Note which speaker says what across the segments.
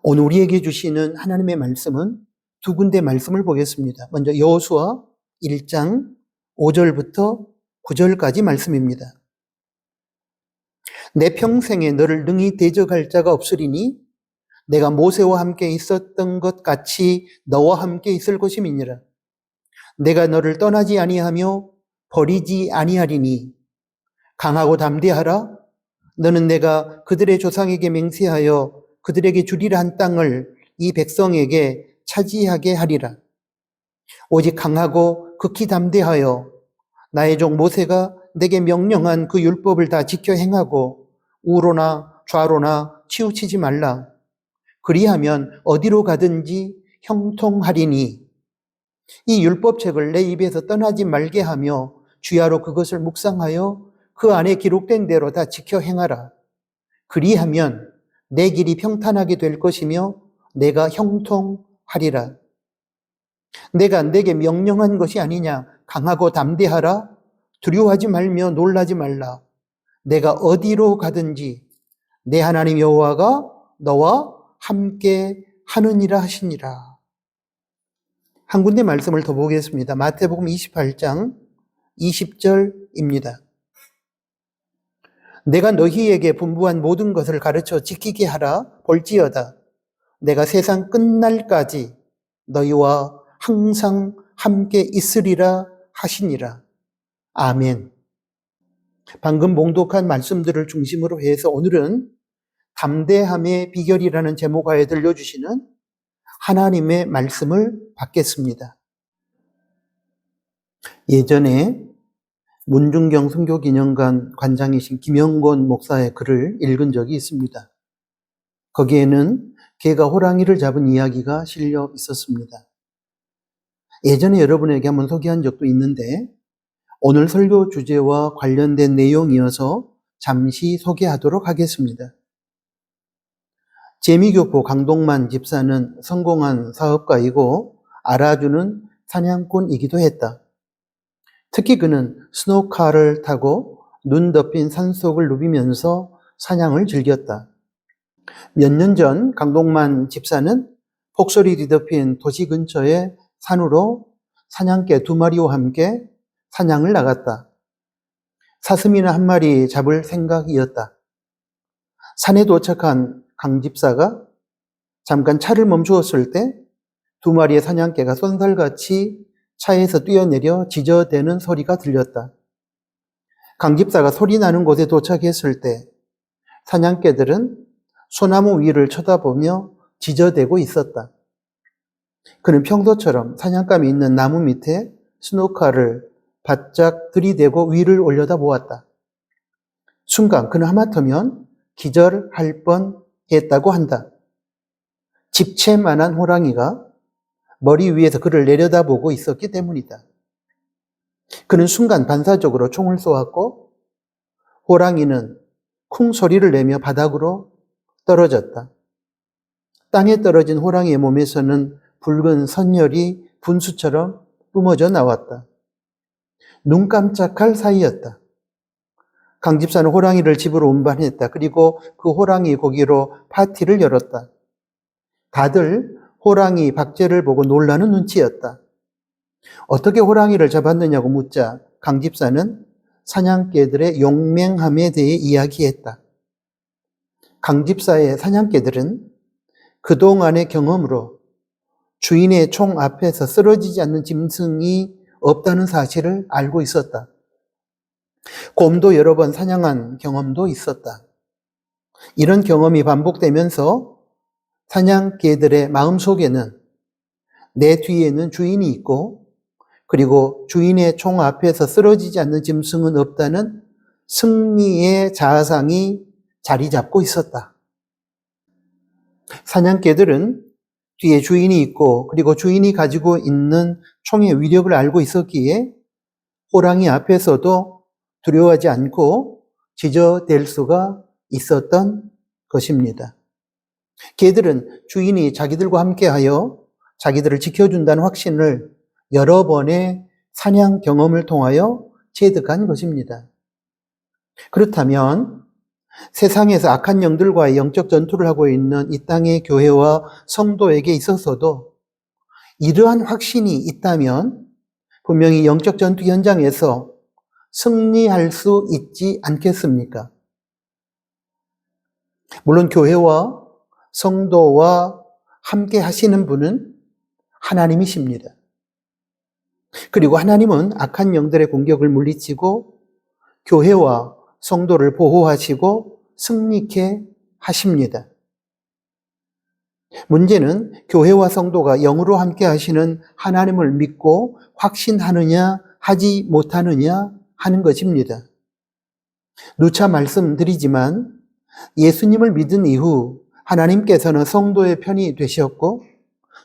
Speaker 1: 오늘 우리에게 주시는 하나님의 말씀은 두 군데 말씀을 보겠습니다. 먼저 여호수아 1장 5절부터 9절까지 말씀입니다. 내 평생에 너를 능히 대적할 자가 없으리니 내가 모세와 함께 있었던 것 같이 너와 함께 있을 것임이니라. 내가 너를 떠나지 아니하며 버리지 아니하리니 강하고 담대하라. 너는 내가 그들의 조상에게 맹세하여 그들에게 주리라 한 땅을 이 백성에게 차지하게 하리라. 오직 강하고 극히 담대하여 나의 종 모세가 내게 명령한 그 율법을 다 지켜 행하고 우로나 좌로나 치우치지 말라. 그리하면 어디로 가든지 형통하리니 이 율법책을 내 입에서 떠나지 말게 하며 주야로 그것을 묵상하여 그 안에 기록된 대로 다 지켜 행하라. 그리하면 내 길이 평탄하게 될 것이며 내가 형통하리라. 내가 내게 명령한 것이 아니냐. 강하고 담대하라. 두려워하지 말며 놀라지 말라. 내가 어디로 가든지 내 하나님 여호와가 너와 함께 하느니라 하시니라. 한 군데 말씀을 더 보겠습니다. 마태복음 28장 20절입니다. 내가 너희에게 분부한 모든 것을 가르쳐 지키게 하라. 볼지어다 내가 세상 끝날까지 너희와 항상 함께 있으리라 하시니라. 아멘. 방금 봉독한 말씀들을 중심으로 해서 오늘은 담대함의 비결이라는 제목하에 들려주시는 하나님의 말씀을 받겠습니다. 예전에 문중경 선교기념관 관장이신 김영곤 목사의 글을 읽은 적이 있습니다. 거기에는 개가 호랑이를 잡은 이야기가 실려 있었습니다. 예전에 여러분에게 한번 소개한 적도 있는데 오늘 설교 주제와 관련된 내용이어서 잠시 소개하도록 하겠습니다. 재미교포 강동만 집사는 성공한 사업가이고 알아주는 사냥꾼이기도 했다. 특히 그는 스노우카를 타고 눈 덮인 산속을 누비면서 사냥을 즐겼다. 몇 년 전 강동만 집사는 폭설이 뒤덮인 도시 근처의 산으로 사냥개 2마리와 함께 사냥을 나갔다. 사슴이나 1마리 잡을 생각이었다. 산에 도착한 강 집사가 잠깐 차를 멈추었을 때 2마리의 사냥개가 쏜살같이 차에서 뛰어내려 지저대는 소리가 들렸다. 강 집사가 소리 나는 곳에 도착했을 때 사냥개들은 소나무 위를 쳐다보며 지저대고 있었다. 그는 평소처럼 사냥감이 있는 나무 밑에 스노카를 바짝 들이대고 위를 올려다 보았다. 순간 그는 하마터면 기절할 뻔했다고 한다. 집채만한 호랑이가 머리 위에서 그를 내려다보고 있었기 때문이다. 그는 순간 반사적으로 총을 쏘았고 호랑이는 쿵 소리를 내며 바닥으로 떨어졌다. 땅에 떨어진 호랑이의 몸에서는 붉은 선열이 분수처럼 뿜어져 나왔다. 눈 깜짝할 사이였다. 강 집사는 호랑이를 집으로 운반했다. 그리고 그 호랑이 고기로 파티를 열었다. 다들 호랑이 박제를 보고 놀라는 눈치였다. 어떻게 호랑이를 잡았느냐고 묻자 강 집사는 사냥개들의 용맹함에 대해 이야기했다. 강 집사의 사냥개들은 그동안의 경험으로 주인의 총 앞에서 쓰러지지 않는 짐승이 없다는 사실을 알고 있었다. 곰도 여러 번 사냥한 경험도 있었다. 이런 경험이 반복되면서 사냥개들의 마음속에는 내 뒤에는 주인이 있고 그리고 주인의 총 앞에서 쓰러지지 않는 짐승은 없다는 승리의 자아상이 자리 잡고 있었다. 사냥개들은 뒤에 주인이 있고 그리고 주인이 가지고 있는 총의 위력을 알고 있었기에 호랑이 앞에서도 두려워하지 않고 지저댈 수가 있었던 것입니다. 개들은 주인이 자기들과 함께하여 자기들을 지켜준다는 확신을 여러 번의 사냥 경험을 통하여 체득한 것입니다. 그렇다면 세상에서 악한 영들과의 영적 전투를 하고 있는 이 땅의 교회와 성도에게 있어서도 이러한 확신이 있다면 분명히 영적 전투 현장에서 승리할 수 있지 않겠습니까? 물론 교회와 성도와 함께 하시는 분은 하나님이십니다. 그리고 하나님은 악한 영들의 공격을 물리치고 교회와 성도를 보호하시고 승리케 하십니다. 문제는 교회와 성도가 영으로 함께 하시는 하나님을 믿고 확신하느냐 하지 못하느냐 하는 것입니다. 누차 말씀드리지만 예수님을 믿은 이후 하나님께서는 성도의 편이 되셨고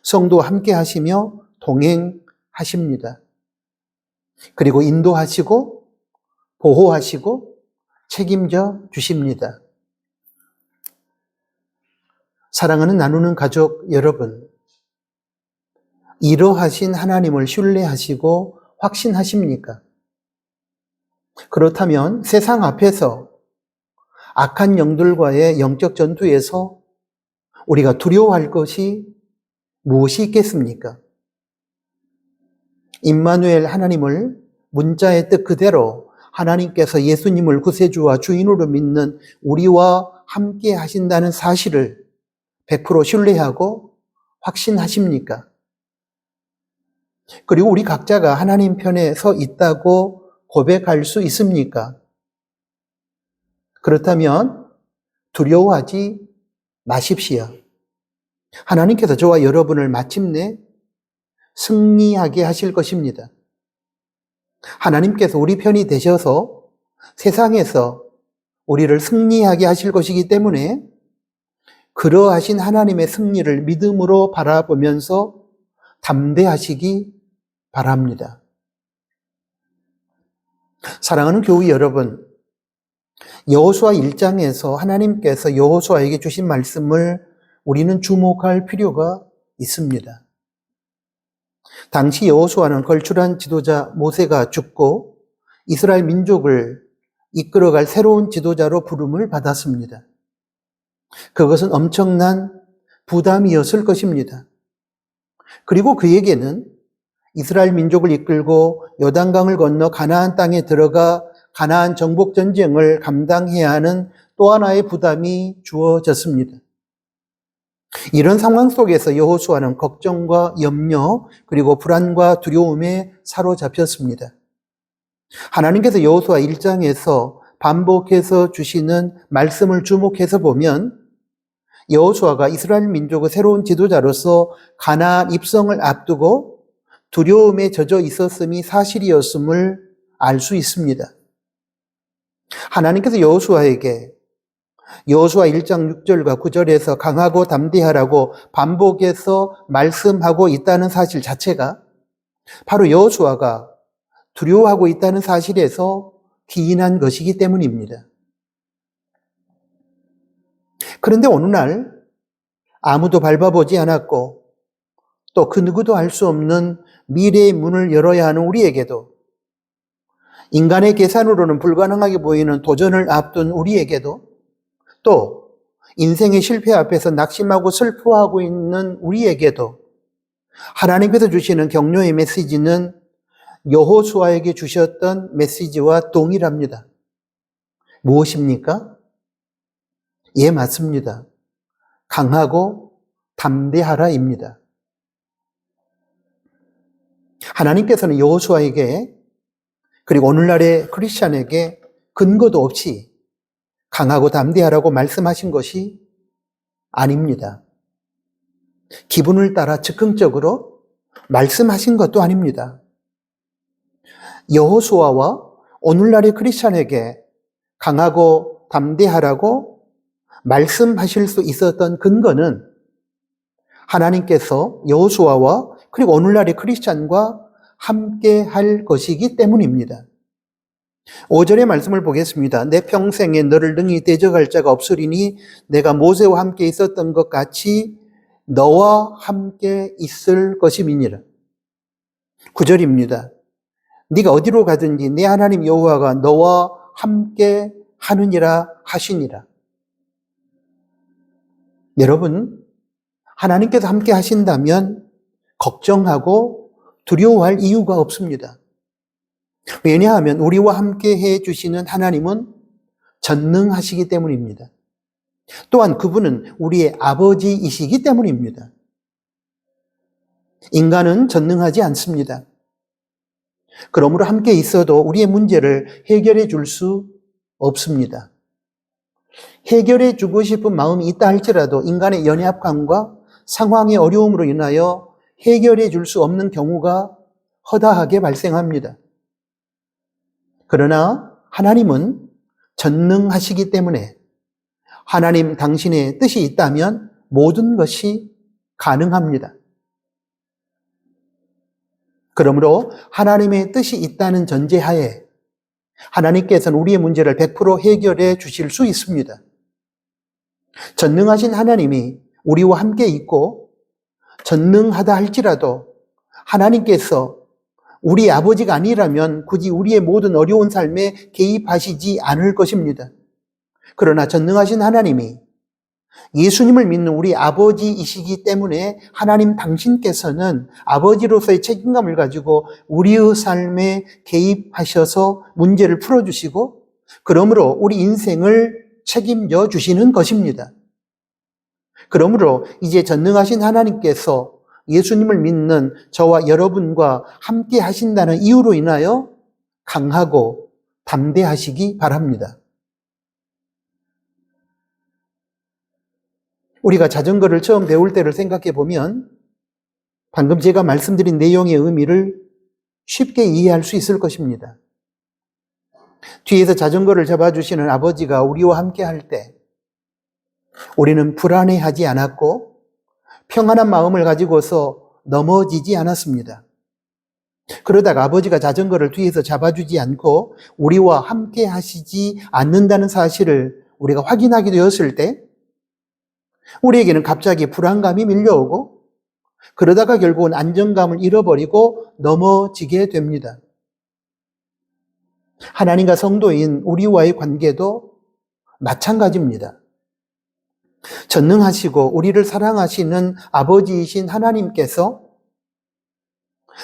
Speaker 1: 성도와 함께 하시며 동행하십니다. 그리고 인도하시고 보호하시고 책임져 주십니다. 사랑하는 나누는 가족 여러분, 이러하신 하나님을 신뢰하시고 확신하십니까? 그렇다면 세상 앞에서 악한 영들과의 영적 전투에서 우리가 두려워할 것이 무엇이 있겠습니까? 임마누엘 하나님을 문자의 뜻 그대로 하나님께서 예수님을 구세주와 주인으로 믿는 우리와 함께 하신다는 사실을 100% 신뢰하고 확신하십니까? 그리고 우리 각자가 하나님 편에 서 있다고 고백할 수 있습니까? 그렇다면 두려워하지 마십시오. 하나님께서 저와 여러분을 마침내 승리하게 하실 것입니다. 하나님께서 우리 편이 되셔서 세상에서 우리를 승리하게 하실 것이기 때문에 그러하신 하나님의 승리를 믿음으로 바라보면서 담대하시기 바랍니다. 사랑하는 교우 여러분, 여호수아 1장에서 하나님께서 여호수아에게 주신 말씀을 우리는 주목할 필요가 있습니다. 당시 여호수아는 걸출한 지도자 모세가 죽고 이스라엘 민족을 이끌어갈 새로운 지도자로 부름을 받았습니다. 그것은 엄청난 부담이었을 것입니다. 그리고 그에게는 이스라엘 민족을 이끌고 요단강을 건너 가나안 땅에 들어가 가나안 정복 전쟁을 감당해야 하는 또 하나의 부담이 주어졌습니다. 이런 상황 속에서 여호수아는 걱정과 염려 그리고 불안과 두려움에 사로잡혔습니다. 하나님께서 여호수아 1장에서 반복해서 주시는 말씀을 주목해서 보면 여호수아가 이스라엘 민족의 새로운 지도자로서 가나안 입성을 앞두고 두려움에 젖어 있었음이 사실이었음을 알 수 있습니다. 하나님께서 여호수아에게 여호수아 1장 6절과 9절에서 강하고 담대하라고 반복해서 말씀하고 있다는 사실 자체가 바로 여호수아가 두려워하고 있다는 사실에서 기인한 것이기 때문입니다. 그런데 어느 날 아무도 밟아보지 않았고 또 그 누구도 알 수 없는 미래의 문을 열어야 하는 우리에게도 인간의 계산으로는 불가능하게 보이는 도전을 앞둔 우리에게도 또 인생의 실패 앞에서 낙심하고 슬퍼하고 있는 우리에게도 하나님께서 주시는 격려의 메시지는 여호수아에게 주셨던 메시지와 동일합니다. 무엇입니까? 예, 맞습니다. 강하고 담대하라입니다. 하나님께서는 여호수아에게 그리고 오늘날의 크리스찬에게 근거도 없이 강하고 담대하라고 말씀하신 것이 아닙니다. 기분을 따라 즉흥적으로 말씀하신 것도 아닙니다. 여호수아와 오늘날의 크리스찬에게 강하고 담대하라고 말씀하실 수 있었던 근거는 하나님께서 여호수아와 그리고 오늘날의 크리스찬과 함께 할 것이기 때문입니다. 5절의 말씀을 보겠습니다. 내 평생에 너를 능히 대적할 자가 없으리니 내가 모세와 함께 있었던 것 같이 너와 함께 있을 것임이니라. 9절입니다. 네가 어디로 가든지 내 하나님 여호와가 너와 함께 하느니라 하시니라. 여러분, 하나님께서 함께 하신다면 걱정하고 두려워할 이유가 없습니다. 왜냐하면 우리와 함께 해주시는 하나님은 전능하시기 때문입니다. 또한 그분은 우리의 아버지이시기 때문입니다. 인간은 전능하지 않습니다. 그러므로 함께 있어도 우리의 문제를 해결해 줄 수 없습니다. 해결해 주고 싶은 마음이 있다 할지라도 인간의 연약함과 상황의 어려움으로 인하여 해결해 줄 수 없는 경우가 허다하게 발생합니다. 그러나 하나님은 전능하시기 때문에 하나님 당신의 뜻이 있다면 모든 것이 가능합니다. 그러므로 하나님의 뜻이 있다는 전제하에 하나님께서는 우리의 문제를 100% 해결해 주실 수 있습니다. 전능하신 하나님이 우리와 함께 있고 전능하다 할지라도 하나님께서 우리 아버지가 아니라면 굳이 우리의 모든 어려운 삶에 개입하시지 않을 것입니다. 그러나 전능하신 하나님이 예수님을 믿는 우리 아버지이시기 때문에 하나님 당신께서는 아버지로서의 책임감을 가지고 우리의 삶에 개입하셔서 문제를 풀어주시고 그러므로 우리 인생을 책임져 주시는 것입니다. 그러므로 이제 전능하신 하나님께서 예수님을 믿는 저와 여러분과 함께 하신다는 이유로 인하여 강하고 담대하시기 바랍니다. 우리가 자전거를 처음 배울 때를 생각해 보면 방금 제가 말씀드린 내용의 의미를 쉽게 이해할 수 있을 것입니다. 뒤에서 자전거를 잡아주시는 아버지가 우리와 함께 할 때 우리는 불안해하지 않았고 평안한 마음을 가지고서 넘어지지 않았습니다. 그러다가 아버지가 자전거를 뒤에서 잡아주지 않고 우리와 함께 하시지 않는다는 사실을 우리가 확인하게 되었을 때 우리에게는 갑자기 불안감이 밀려오고 그러다가 결국은 안정감을 잃어버리고 넘어지게 됩니다. 하나님과 성도인 우리와의 관계도 마찬가지입니다. 전능하시고 우리를 사랑하시는 아버지이신 하나님께서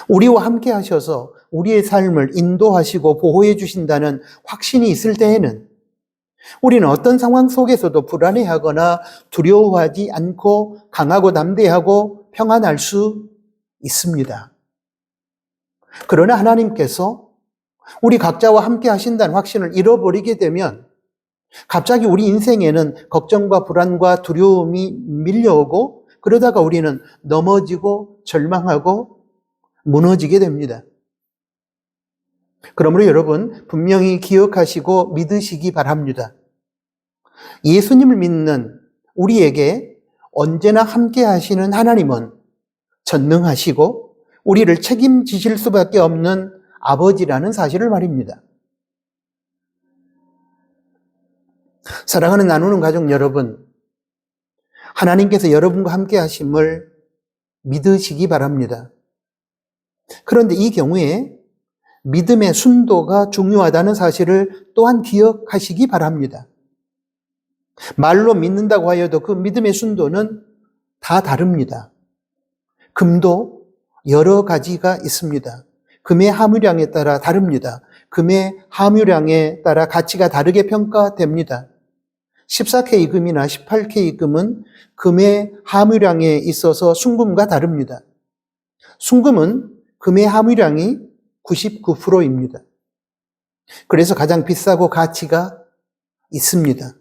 Speaker 1: 우리와 함께 하셔서 우리의 삶을 인도하시고 보호해 주신다는 확신이 있을 때에는 우리는 어떤 상황 속에서도 불안해하거나 두려워하지 않고 강하고 담대하고 평안할 수 있습니다. 그러나 하나님께서 우리 각자와 함께 하신다는 확신을 잃어버리게 되면 갑자기 우리 인생에는 걱정과 불안과 두려움이 밀려오고 그러다가 우리는 넘어지고 절망하고 무너지게 됩니다. 그러므로 여러분 분명히 기억하시고 믿으시기 바랍니다. 예수님을 믿는 우리에게 언제나 함께 하시는 하나님은 전능하시고 우리를 책임지실 수밖에 없는 아버지라는 사실을 말입니다. 사랑하는 나누는 가족 여러분, 하나님께서 여러분과 함께 하심을 믿으시기 바랍니다. 그런데 이 경우에 믿음의 순도가 중요하다는 사실을 또한 기억하시기 바랍니다. 말로 믿는다고 하여도 그 믿음의 순도는 다 다릅니다. 금도 여러 가지가 있습니다. 금의 함유량에 따라 다릅니다. 금의 함유량에 따라 가치가 다르게 평가됩니다. 14K 금이나 18K 금은 금의 함유량에 있어서 순금과 다릅니다. 순금은 금의 함유량이 99%입니다. 그래서 가장 비싸고 가치가 있습니다.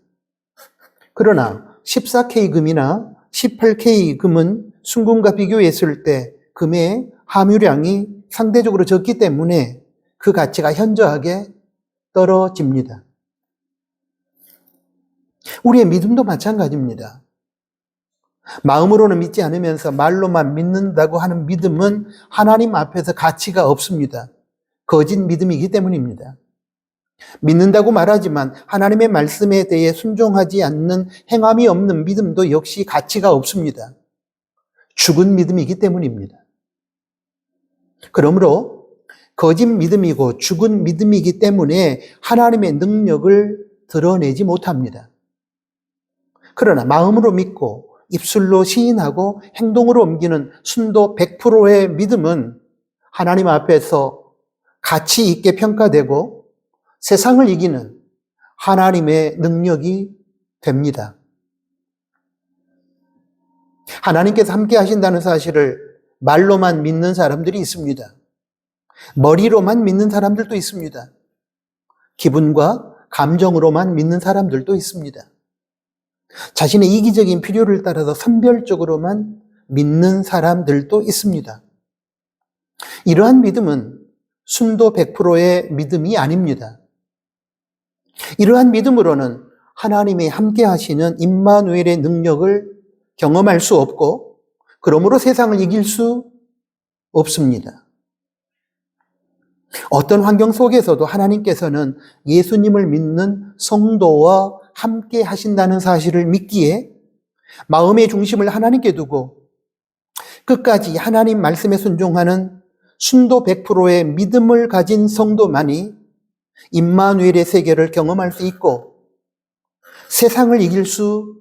Speaker 1: 그러나 14K 금이나 18K 금은 순금과 비교했을 때 금의 함유량이 상대적으로 적기 때문에 그 가치가 현저하게 떨어집니다. 우리의 믿음도 마찬가지입니다. 마음으로는 믿지 않으면서 말로만 믿는다고 하는 믿음은 하나님 앞에서 가치가 없습니다. 거짓 믿음이기 때문입니다. 믿는다고 말하지만 하나님의 말씀에 대해 순종하지 않는 행함이 없는 믿음도 역시 가치가 없습니다. 죽은 믿음이기 때문입니다. 그러므로 거짓 믿음이고 죽은 믿음이기 때문에 하나님의 능력을 드러내지 못합니다. 그러나 마음으로 믿고 입술로 시인하고 행동으로 옮기는 순도 100%의 믿음은 하나님 앞에서 가치 있게 평가되고 세상을 이기는 하나님의 능력이 됩니다. 하나님께서 함께 하신다는 사실을 말로만 믿는 사람들이 있습니다. 머리로만 믿는 사람들도 있습니다. 기분과 감정으로만 믿는 사람들도 있습니다. 자신의 이기적인 필요를 따라서 선별적으로만 믿는 사람들도 있습니다. 이러한 믿음은 순도 100%의 믿음이 아닙니다. 이러한 믿음으로는 하나님이 함께 하시는 임마누엘의 능력을 경험할 수 없고 그러므로 세상을 이길 수 없습니다. 어떤 환경 속에서도 하나님께서는 예수님을 믿는 성도와 함께 하신다는 사실을 믿기에 마음의 중심을 하나님께 두고 끝까지 하나님 말씀에 순종하는 순도 100%의 믿음을 가진 성도만이 임마누엘의 세계를 경험할 수 있고 세상을 이길 수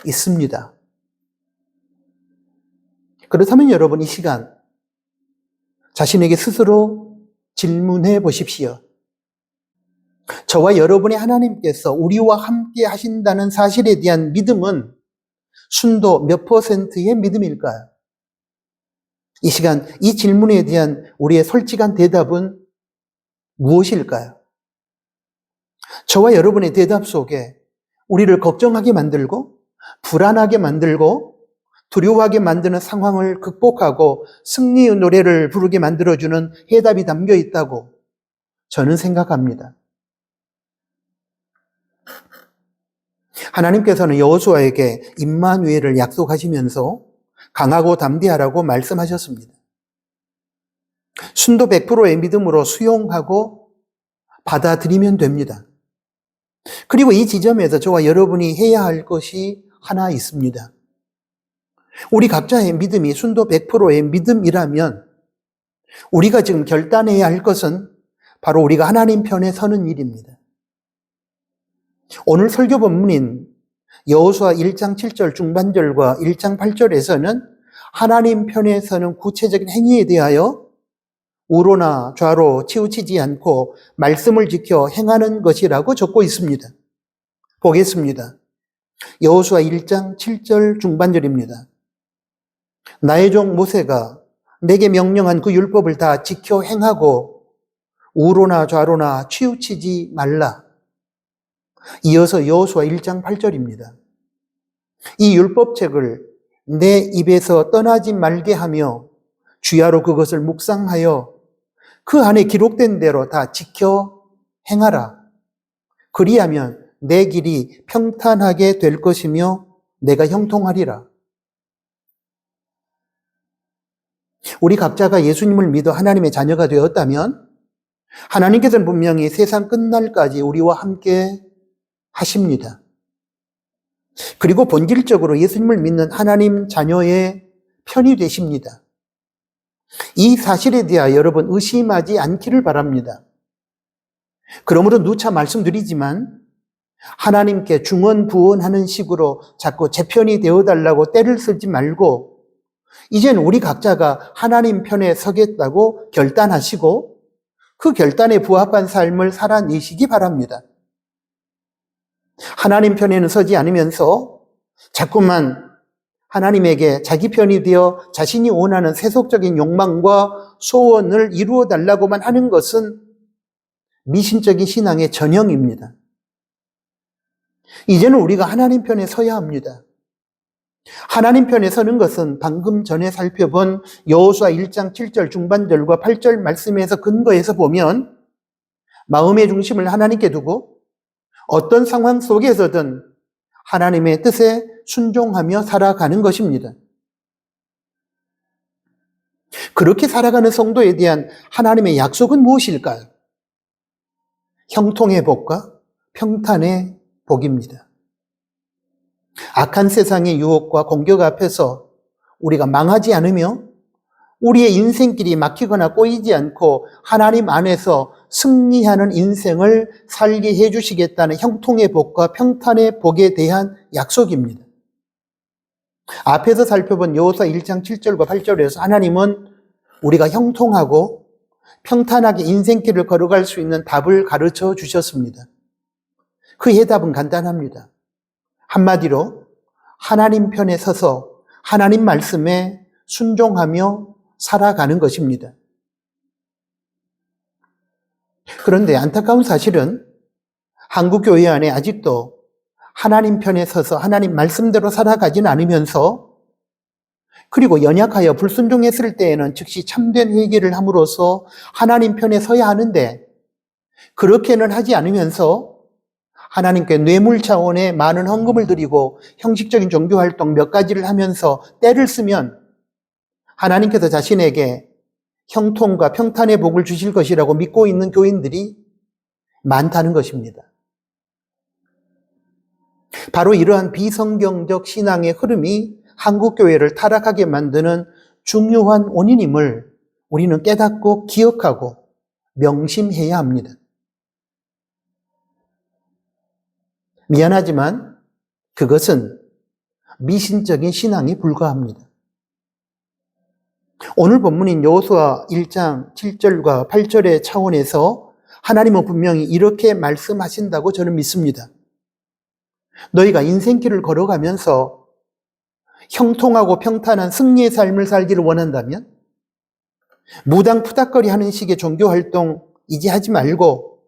Speaker 1: 있습니다. 그렇다면 여러분 이 시간 자신에게 스스로 질문해 보십시오. 저와 여러분의 하나님께서 우리와 함께 하신다는 사실에 대한 믿음은 순도 몇 %의 믿음일까요? 이 시간 이 질문에 대한 우리의 솔직한 대답은 무엇일까요? 저와 여러분의 대답 속에 우리를 걱정하게 만들고 불안하게 만들고 두려워하게 만드는 상황을 극복하고 승리의 노래를 부르게 만들어주는 해답이 담겨 있다고 저는 생각합니다. 하나님께서는 여호수아에게 임마누엘을 약속하시면서 강하고 담대하라고 말씀하셨습니다. 순도 100%의 믿음으로 수용하고 받아들이면 됩니다. 그리고 이 지점에서 저와 여러분이 해야 할 것이 하나 있습니다. 우리 각자의 믿음이 순도 100%의 믿음이라면 우리가 지금 결단해야 할 것은 바로 우리가 하나님 편에 서는 일입니다. 오늘 설교 본문인 여호수아 1장 7절 중반절과 1장 8절에서는 하나님 편에 서는 구체적인 행위에 대하여 우로나 좌로 치우치지 않고 말씀을 지켜 행하는 것이라고 적고 있습니다. 보겠습니다. 여호수아 1장 7절 중반절입니다. 나의 종 모세가 내게 명령한 그 율법을 다 지켜 행하고 우로나 좌로나 치우치지 말라. 이어서 여호수아 1장 8절입니다. 이 율법책을 내 입에서 떠나지 말게 하며 주야로 그것을 묵상하여 그 안에 기록된 대로 다 지켜 행하라. 그리하면 내 길이 평탄하게 될 것이며 내가 형통하리라. 우리 각자가 예수님을 믿어 하나님의 자녀가 되었다면 하나님께서는 분명히 세상 끝날까지 우리와 함께 하십니다. 그리고 본질적으로 예수님을 믿는 하나님 자녀의 편이 되십니다. 이 사실에 대하여 여러분 의심하지 않기를 바랍니다. 그러므로 누차 말씀드리지만 하나님께 중언부언하는 식으로 자꾸 제 편이 되어달라고 때를 쓰지 말고 이젠 우리 각자가 하나님 편에 서겠다고 결단하시고 그 결단에 부합한 삶을 살아내시기 바랍니다. 하나님 편에는 서지 않으면서 자꾸만 하나님에게 자기 편이 되어 자신이 원하는 세속적인 욕망과 소원을 이루어 달라고만 하는 것은 미신적인 신앙의 전형입니다. 이제는 우리가 하나님 편에 서야 합니다. 하나님 편에 서는 것은 방금 전에 살펴본 여호수아 1장 7절 중반절과 8절 말씀에서 근거해서 보면 마음의 중심을 하나님께 두고 어떤 상황 속에서든 하나님의 뜻에 순종하며 살아가는 것입니다. 그렇게 살아가는 성도에 대한 하나님의 약속은 무엇일까요? 형통의 복과 평탄의 복입니다. 악한 세상의 유혹과 공격 앞에서 우리가 망하지 않으며 우리의 인생길이 막히거나 꼬이지 않고 하나님 안에서 승리하는 인생을 살게 해주시겠다는 형통의 복과 평탄의 복에 대한 약속입니다. 앞에서 살펴본 여호수아 1장 7절과 8절에서 하나님은 우리가 형통하고 평탄하게 인생길을 걸어갈 수 있는 답을 가르쳐 주셨습니다. 그 해답은 간단합니다. 한마디로 하나님 편에 서서 하나님 말씀에 순종하며 살아가는 것입니다. 그런데 안타까운 사실은 한국 교회 안에 아직도 하나님 편에 서서 하나님 말씀대로 살아가진 않으면서 그리고 연약하여 불순종했을 때에는 즉시 참된 회개를 함으로써 하나님 편에 서야 하는데 그렇게는 하지 않으면서 하나님께 뇌물 차원의 많은 헌금을 드리고 형식적인 종교활동 몇 가지를 하면서 때를 쓰면 하나님께서 자신에게 형통과 평탄의 복을 주실 것이라고 믿고 있는 교인들이 많다는 것입니다. 바로 이러한 비성경적 신앙의 흐름이 한국교회를 타락하게 만드는 중요한 원인임을 우리는 깨닫고 기억하고 명심해야 합니다. 미안하지만 그것은 미신적인 신앙에 불과합니다. 오늘 본문인 여호수아 1장 7절과 8절의 차원에서 하나님은 분명히 이렇게 말씀하신다고 저는 믿습니다. 너희가 인생길을 걸어가면서 형통하고 평탄한 승리의 삶을 살기를 원한다면 무당 푸닥거리 하는 식의 종교활동 이제 하지 말고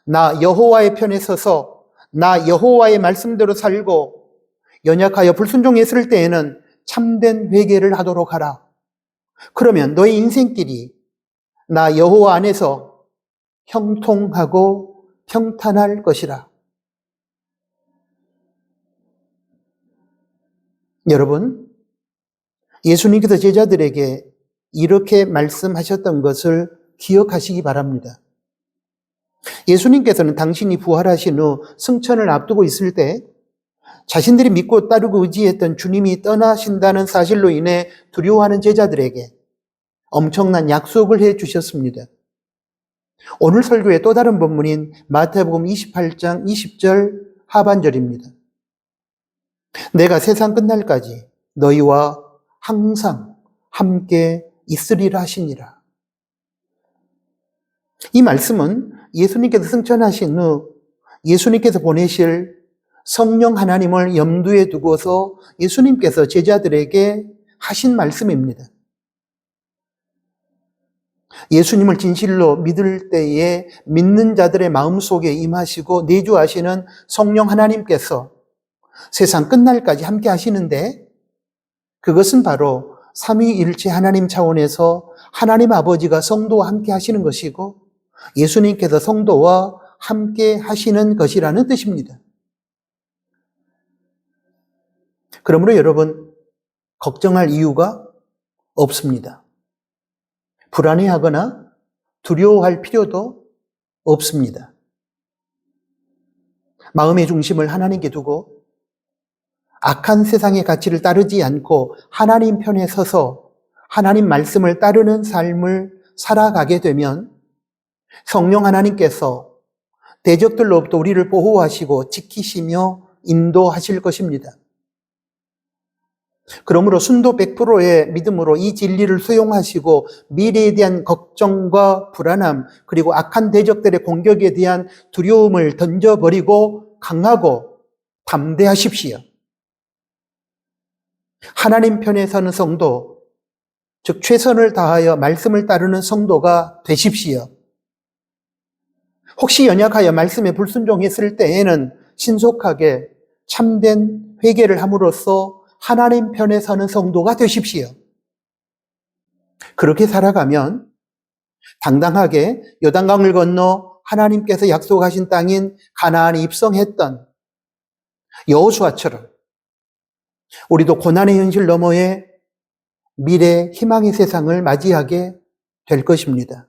Speaker 1: 나 여호와의 편에 서서 나 여호와의 말씀대로 살고 연약하여 불순종했을 때에는 참된 회개를 하도록 하라. 그러면 너의 인생길이 나 여호와 안에서 형통하고 평탄할 것이라. 여러분, 예수님께서 제자들에게 이렇게 말씀하셨던 것을 기억하시기 바랍니다. 예수님께서는 당신이 부활하신 후 승천을 앞두고 있을 때 자신들이 믿고 따르고 의지했던 주님이 떠나신다는 사실로 인해 두려워하는 제자들에게 엄청난 약속을 해 주셨습니다. 오늘 설교의 또 다른 본문인 마태복음 28장 20절 하반절입니다. 내가 세상 끝날까지 너희와 항상 함께 있으리라 하시니라. 이 말씀은 예수님께서 승천하신 후 예수님께서 보내실 성령 하나님을 염두에 두고서 예수님께서 제자들에게 하신 말씀입니다. 예수님을 진실로 믿을 때에 믿는 자들의 마음속에 임하시고 내주하시는 성령 하나님께서 세상 끝날까지 함께 하시는데 그것은 바로 삼위일체 하나님 차원에서 하나님 아버지가 성도와 함께 하시는 것이고 예수님께서 성도와 함께 하시는 것이라는 뜻입니다. 그러므로 여러분, 걱정할 이유가 없습니다. 불안해하거나 두려워할 필요도 없습니다. 마음의 중심을 하나님께 두고 악한 세상의 가치를 따르지 않고 하나님 편에 서서 하나님 말씀을 따르는 삶을 살아가게 되면 성령 하나님께서 대적들로부터 우리를 보호하시고 지키시며 인도하실 것입니다. 그러므로 순도 100%의 믿음으로 이 진리를 수용하시고 미래에 대한 걱정과 불안함 그리고 악한 대적들의 공격에 대한 두려움을 던져버리고 강하고 담대하십시오. 하나님 편에 서는 성도, 즉 최선을 다하여 말씀을 따르는 성도가 되십시오. 혹시 연약하여 말씀에 불순종했을 때에는 신속하게 참된 회개를 함으로써 하나님 편에 서는 성도가 되십시오. 그렇게 살아가면 당당하게 요단강을 건너 하나님께서 약속하신 땅인 가나안에 입성했던 여호수아처럼 우리도 고난의 현실 너머에 미래 희망의 세상을 맞이하게 될 것입니다.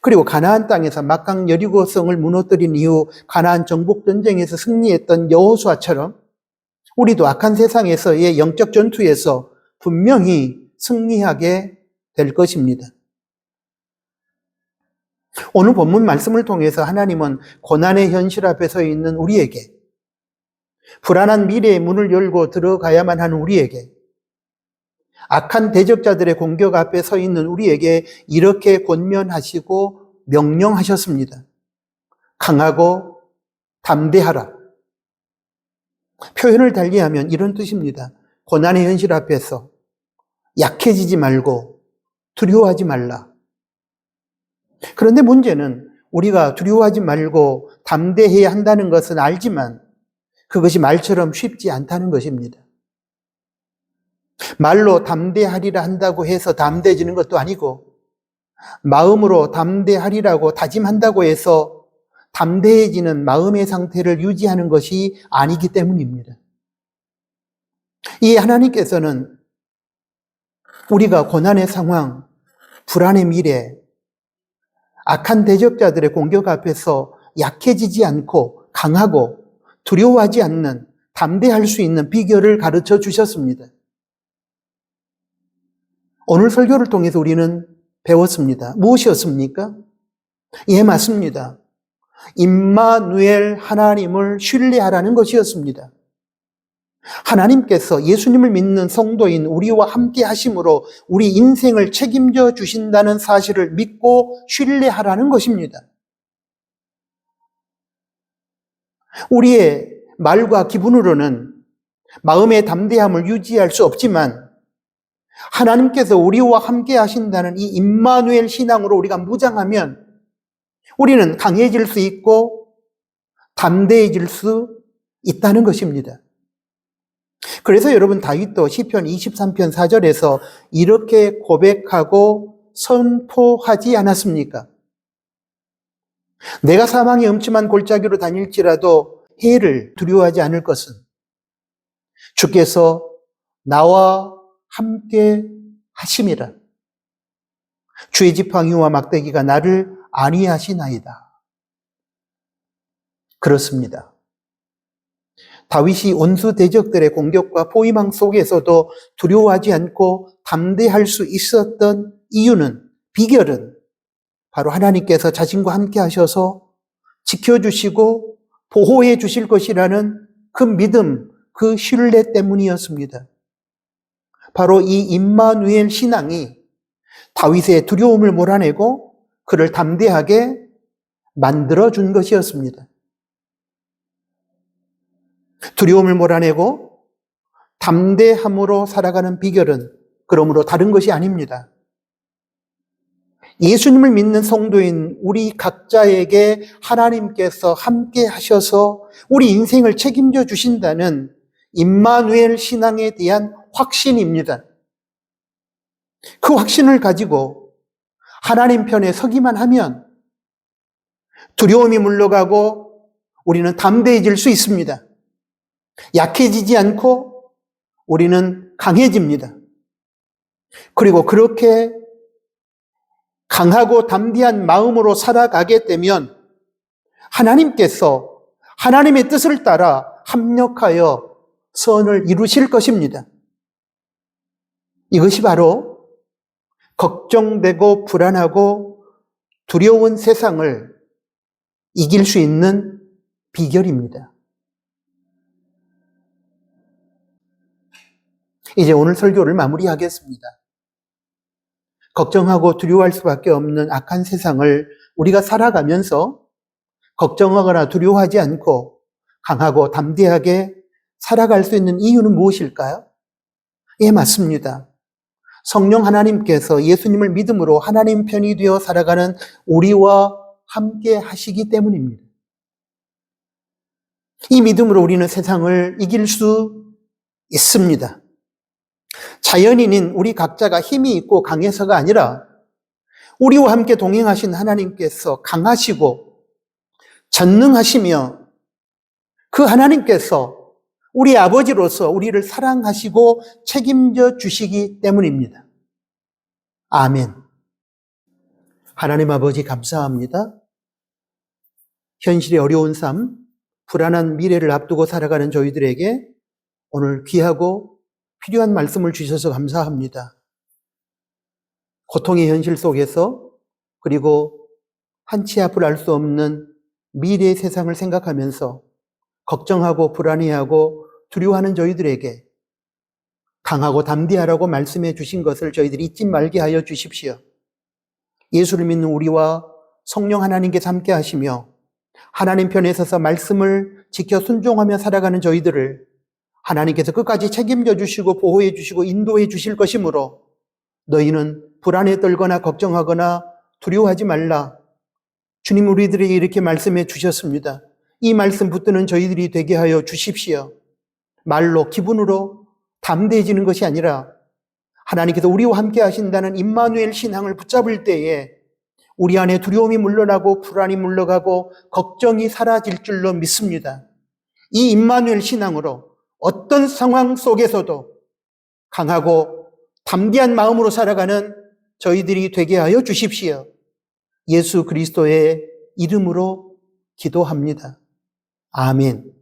Speaker 1: 그리고 가나안 땅에서 막강 여리고성을 무너뜨린 이후 가나안 정복 전쟁에서 승리했던 여호수아처럼 우리도 악한 세상에서의 영적 전투에서 분명히 승리하게 될 것입니다. 오늘 본문 말씀을 통해서 하나님은 고난의 현실 앞에 서 있는 우리에게, 불안한 미래의 문을 열고 들어가야만 하는 우리에게, 악한 대적자들의 공격 앞에 서 있는 우리에게 이렇게 권면하시고 명령하셨습니다. 강하고 담대하라. 표현을 달리하면 이런 뜻입니다. 고난의 현실 앞에서 약해지지 말고 두려워하지 말라. 그런데 문제는 우리가 두려워하지 말고 담대해야 한다는 것은 알지만 그것이 말처럼 쉽지 않다는 것입니다. 말로 담대하리라 한다고 해서 담대해지는 것도 아니고, 마음으로 담대하리라고 다짐한다고 해서 담대해지는 마음의 상태를 유지하는 것이 아니기 때문입니다. 이 하나님께서는 우리가 고난의 상황, 불안의 미래, 악한 대적자들의 공격 앞에서 약해지지 않고 강하고 두려워하지 않는, 담대할 수 있는 비결을 가르쳐 주셨습니다. 오늘 설교를 통해서 우리는 배웠습니다. 무엇이었습니까? 예, 맞습니다. 임마누엘 하나님을 신뢰하라는 것이었습니다. 하나님께서 예수님을 믿는 성도인 우리와 함께 하심으로 우리 인생을 책임져 주신다는 사실을 믿고 신뢰하라는 것입니다. 우리의 말과 기분으로는 마음의 담대함을 유지할 수 없지만 하나님께서 우리와 함께 하신다는 이 임마누엘 신앙으로 우리가 무장하면 우리는 강해질 수 있고 담대해질 수 있다는 것입니다. 그래서 여러분, 다윗도 시편 23편 4절에서 이렇게 고백하고 선포하지 않았습니까? 내가 사망의 음침한 골짜기로 다닐지라도 해를 두려워하지 않을 것은 주께서 나와 함께 하심이라. 주의 지팡이와 막대기가 나를 안위하시나이다. 그렇습니다. 다윗이 원수 대적들의 공격과 포위망 속에서도 두려워하지 않고 담대할 수 있었던 이유는, 비결은 바로 하나님께서 자신과 함께 하셔서 지켜주시고 보호해 주실 것이라는 그 믿음, 그 신뢰 때문이었습니다. 바로 이 임마누엘 신앙이 다윗의 두려움을 몰아내고 그를 담대하게 만들어준 것이었습니다. 두려움을 몰아내고 담대함으로 살아가는 비결은 그러므로 다른 것이 아닙니다. 예수님을 믿는 성도인 우리 각자에게 하나님께서 함께 하셔서 우리 인생을 책임져 주신다는 임마누엘 신앙에 대한 확신입니다. 그 확신을 가지고 하나님 편에 서기만 하면 두려움이 물러가고 우리는 담대해질 수 있습니다. 약해지지 않고 우리는 강해집니다. 그리고 그렇게 강하고 담대한 마음으로 살아가게 되면 하나님께서 하나님의 뜻을 따라 합력하여 선을 이루실 것입니다. 이것이 바로 걱정되고 불안하고 두려운 세상을 이길 수 있는 비결입니다. 이제 오늘 설교를 마무리하겠습니다. 걱정하고 두려워할 수밖에 없는 악한 세상을 우리가 살아가면서 걱정하거나 두려워하지 않고 강하고 담대하게 살아갈 수 있는 이유는 무엇일까요? 예, 맞습니다. 성령 하나님께서 예수님을 믿음으로 하나님 편이 되어 살아가는 우리와 함께 하시기 때문입니다. 이 믿음으로 우리는 세상을 이길 수 있습니다. 자연인인 우리 각자가 힘이 있고 강해서가 아니라 우리와 함께 동행하신 하나님께서 강하시고 전능하시며 그 하나님께서 우리 아버지로서 우리를 사랑하시고 책임져 주시기 때문입니다. 아멘. 하나님 아버지 감사합니다. 현실의 어려운 삶, 불안한 미래를 앞두고 살아가는 저희들에게 오늘 귀하고 필요한 말씀을 주셔서 감사합니다. 고통의 현실 속에서 그리고 한치 앞을 알 수 없는 미래의 세상을 생각하면서 걱정하고 불안해하고 두려워하는 저희들에게 강하고 담대하라고 말씀해 주신 것을 저희들이 잊지 말게 하여 주십시오. 예수를 믿는 우리와 성령 하나님께서 함께 하시며 하나님 편에 서서 말씀을 지켜 순종하며 살아가는 저희들을 하나님께서 끝까지 책임져 주시고 보호해 주시고 인도해 주실 것이므로 너희는 불안에 떨거나 걱정하거나 두려워하지 말라. 주님 우리들에게 이렇게 말씀해 주셨습니다. 이 말씀 붙드는 저희들이 되게 하여 주십시오. 말로 기분으로 담대해지는 것이 아니라 하나님께서 우리와 함께 하신다는 임마누엘 신앙을 붙잡을 때에 우리 안에 두려움이 물러나고 불안이 물러가고 걱정이 사라질 줄로 믿습니다. 이 임마누엘 신앙으로 어떤 상황 속에서도 강하고 담대한 마음으로 살아가는 저희들이 되게 하여 주십시오. 예수 그리스도의 이름으로 기도합니다. 아멘.